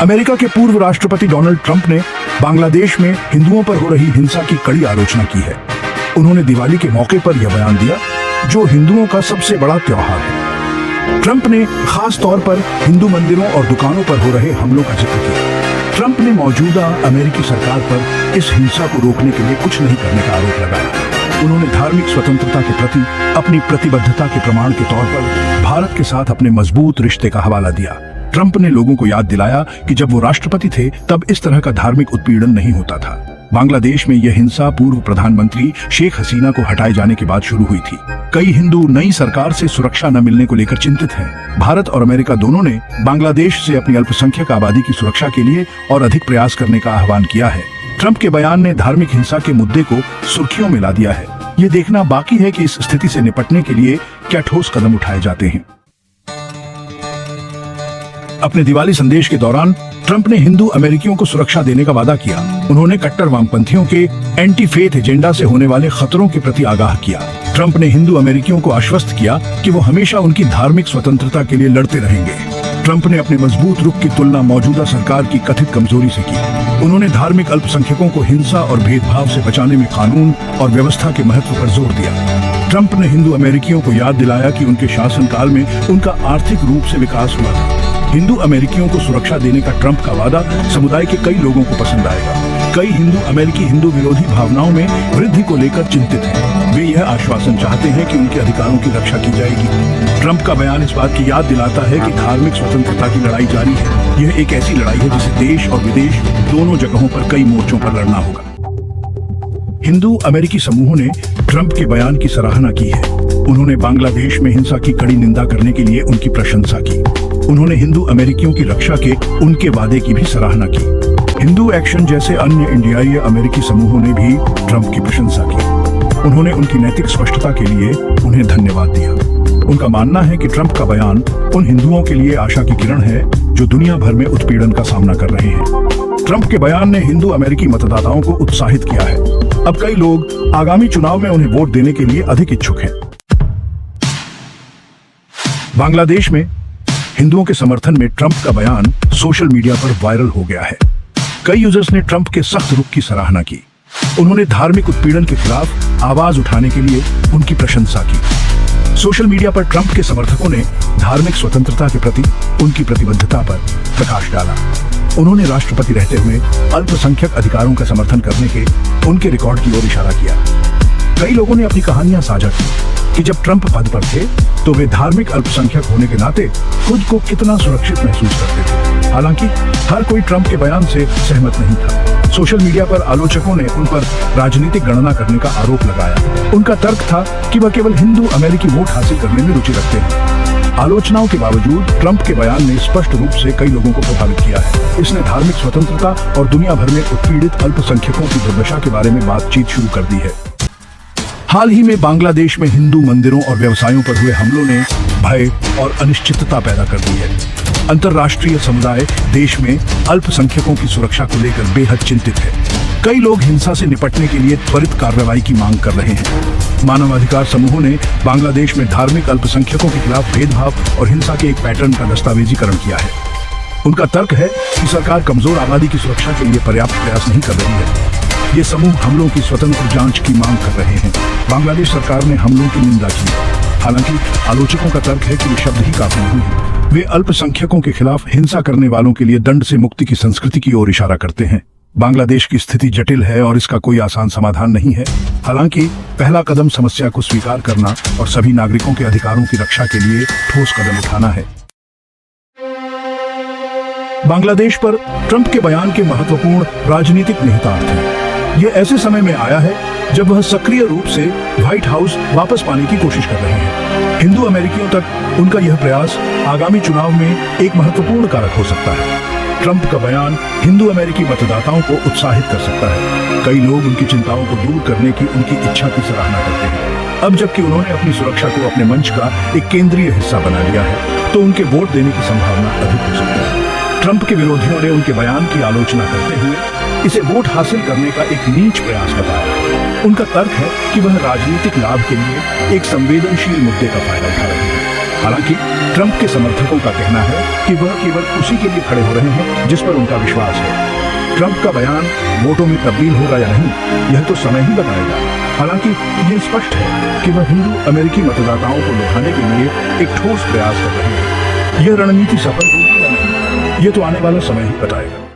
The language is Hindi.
अमेरिका के पूर्व राष्ट्रपति डोनाल्ड ट्रंप ने बांग्लादेश में हिंदुओं पर हो रही हिंसा की कड़ी आलोचना की है। उन्होंने दिवाली के मौके पर यह बयान दिया, जो हिंदुओं का सबसे बड़ा त्योहार है। ट्रंप ने खास तौर पर हिंदू मंदिरों और दुकानों पर हो रहे हमलों का जिक्र किया। ट्रंप ने मौजूदा अमेरिकी सरकार पर इस हिंसा को रोकने के लिए कुछ नहीं करने का आरोप लगाया। उन्होंने धार्मिक स्वतंत्रता के प्रति अपनी प्रतिबद्धता के प्रमाण के तौर पर भारत के साथ अपने मजबूत रिश्ते का हवाला दिया। ट्रंप ने लोगों को याद दिलाया कि जब वो राष्ट्रपति थे तब इस तरह का धार्मिक उत्पीड़न नहीं होता था। बांग्लादेश में यह हिंसा पूर्व प्रधानमंत्री शेख हसीना को हटाए जाने के बाद शुरू हुई थी। कई हिंदू नई सरकार से सुरक्षा न मिलने को लेकर चिंतित हैं। भारत और अमेरिका दोनों ने बांग्लादेश से अपनी अल्पसंख्यक आबादी की सुरक्षा के लिए और अधिक प्रयास करने का आह्वान किया है। ट्रंप के बयान ने धार्मिक हिंसा के मुद्दे को सुर्खियों में ला दिया है। ये देखना बाकी है कि इस स्थिति से निपटने के लिए क्या ठोस कदम उठाए जाते हैं। अपने दिवाली संदेश के दौरान ट्रंप ने हिंदू अमेरिकियों को सुरक्षा देने का वादा किया। उन्होंने कट्टर वामपंथियों के एंटी फेथ एजेंडा से होने वाले खतरों के प्रति आगाह किया। ट्रंप ने हिंदू अमेरिकियों को आश्वस्त किया कि वो हमेशा उनकी धार्मिक स्वतंत्रता के लिए लड़ते रहेंगे। ट्रंप ने अपने मजबूत रुख की तुलना मौजूदा सरकार की कथित कमजोरी से की। उन्होंने धार्मिक अल्पसंख्यकों को हिंसा और भेदभाव से बचाने में कानून और व्यवस्था के महत्व पर जोर दिया। ट्रंप ने हिंदू अमेरिकियों को याद दिलाया कि उनके शासनकाल में उनका आर्थिक रूप से विकास हुआ था। हिंदू अमेरिकियों को सुरक्षा देने का ट्रंप का वादा समुदाय के कई लोगों को पसंद आएगा। कई हिंदू अमेरिकी हिंदू विरोधी भावनाओं में वृद्धि को लेकर चिंतित हैं। वे यह आश्वासन चाहते हैं कि उनके अधिकारों की रक्षा की जाएगी। ट्रंप का बयान इस बात की याद दिलाता है कि धार्मिक स्वतंत्रता की लड़ाई जारी है। यह एक ऐसी लड़ाई है जिसे देश और विदेश दोनों जगहों पर कई मोर्चों पर लड़ना होगा। हिंदू अमेरिकी समूहों ने ट्रंप के बयान की सराहना की है। उन्होंने बांग्लादेश में हिंसा की कड़ी निंदा करने के लिए उनकी प्रशंसा की। उन्होंने हिंदू अमेरिकियों की रक्षा के उनके वादे की भी सराहना की। हिंदू एक्शन जैसे अन्य इंडियाई अमेरिकी समूहों ने भी ट्रंप की प्रशंसा की। उन्होंने उनकी नैतिक स्पष्टता के लिए उन्हें धन्यवाद दिया। उनका मानना है कि ट्रंप का बयान उन हिंदुओं के लिए आशा की किरण है जो दुनिया भर में उत्पीड़न का सामना कर रहे हैं। ट्रंप के बयान ने हिंदू अमेरिकी मतदाताओं को उत्साहित किया है। अब कई लोग आगामी चुनाव में उन्हें वोट देने के लिए अधिक इच्छुक हैं। बांग्लादेश में हिंदुओं के समर्थन में ट्रंप का बयान सोशल मीडिया पर वायरल हो गया है। कई यूजर्स ने ट्रंप के सख्त रुख की सराहना की। उन्होंने धार्मिक उत्पीड़न के खिलाफ आवाज उठाने के लिए उनकी प्रशंसा की। सोशल मीडिया पर ट्रंप के समर्थकों ने धार्मिक स्वतंत्रता के प्रति उनकी प्रतिबद्धता पर प्रकाश डाला। उन्होंने राष्ट्रपति रहते हुए अल्पसंख्यक अधिकारों का समर्थन करने के उनके रिकॉर्ड की ओर इशारा किया। कई लोगों ने अपनी कहानियां साझा की कि जब ट्रंप पद पर थे तो वे धार्मिक अल्पसंख्यक होने के नाते खुद को कितना सुरक्षित महसूस करते थे। हालांकि हर कोई ट्रंप के बयान से सहमत नहीं था। सोशल मीडिया पर आलोचकों ने उन पर राजनीतिक गणना करने का आरोप लगाया। उनका तर्क था कि वह केवल हिंदू अमेरिकी वोट हासिल करने में रुचि रखते हैं। आलोचनाओं के बावजूद ट्रंप के बयान ने स्पष्ट रूप से कई लोगों को प्रभावित किया है। इसने धार्मिक स्वतंत्रता और दुनिया भर में उत्पीड़ित अल्पसंख्यकों की दुर्दशा के बारे में बातचीत शुरू कर दी है। हाल ही में बांग्लादेश में हिंदू मंदिरों और व्यवसायों पर हुए हमलों ने भय और अनिश्चितता पैदा कर दी है। अंतर्राष्ट्रीय समुदाय देश में अल्पसंख्यकों की सुरक्षा को लेकर बेहद चिंतित है। कई लोग हिंसा से निपटने के लिए त्वरित कार्रवाई की मांग कर रहे हैं। मानवाधिकार समूहों ने बांग्लादेश में धार्मिक अल्पसंख्यकों के खिलाफ भेदभाव और हिंसा के एक पैटर्न का दस्तावेजीकरण किया है। उनका तर्क है कि सरकार कमजोर आबादी की सुरक्षा के लिए पर्याप्त प्रयास नहीं कर रही है। ये समूह हमलों की स्वतंत्र जांच की मांग कर रहे हैं। बांग्लादेश सरकार ने हमलों की निंदा की। हालांकि आलोचकों का तर्क है कि वे शब्द ही काफी नहीं हैं। वे अल्पसंख्यकों के खिलाफ हिंसा करने वालों के लिए दंड से मुक्ति की संस्कृति की ओर इशारा करते हैं। बांग्लादेश की स्थिति जटिल है और इसका कोई आसान समाधान नहीं है। हालांकि पहला कदम समस्या को स्वीकार करना और सभी नागरिकों के अधिकारों की रक्षा के लिए ठोस कदम उठाना है। बांग्लादेश पर ट्रंप के बयान के महत्वपूर्ण राजनीतिक निहितार्थ हैं। ये ऐसे समय में आया है जब वह सक्रिय रूप से व्हाइट हाउस वापस पाने की कोशिश कर रहे हैं। हिंदू अमेरिकियों तक उनका यह प्रयास आगामी चुनाव में एक महत्वपूर्ण कारक हो सकता है। ट्रंप का बयान हिंदू अमेरिकी मतदाताओं को उत्साहित कर सकता है। कई लोग उनकी चिंताओं को दूर करने की उनकी इच्छा की सराहना करते हैं। अब जबकि उन्होंने अपनी सुरक्षा को अपने मंच का एक केंद्रीय हिस्सा बना लिया है, तो उनके वोट देने की संभावना अधिक हो सकती है। ट्रंप के विरोधियों ने उनके बयान की आलोचना करते हुए इसे वोट हासिल करने का एक नीच प्रयास बताया। उनका तर्क है कि वह राजनीतिक लाभ के लिए एक संवेदनशील मुद्दे का फायदा उठा रहे हैं। हालांकि ट्रंप के समर्थकों का कहना है कि वह केवल उसी के लिए खड़े हो रहे हैं जिस पर उनका विश्वास है। ट्रंप का बयान वोटों में तब्दील होगा या नहीं, यह तो समय ही बताएगा। हालांकि यह स्पष्ट है कि वह हिंदू अमेरिकी मतदाताओं को लुभाने के लिए एक ठोस प्रयास कर रहे हैं। यह रणनीति सफल होगी या नहीं, यह तो आने वाला समय ही बताएगा।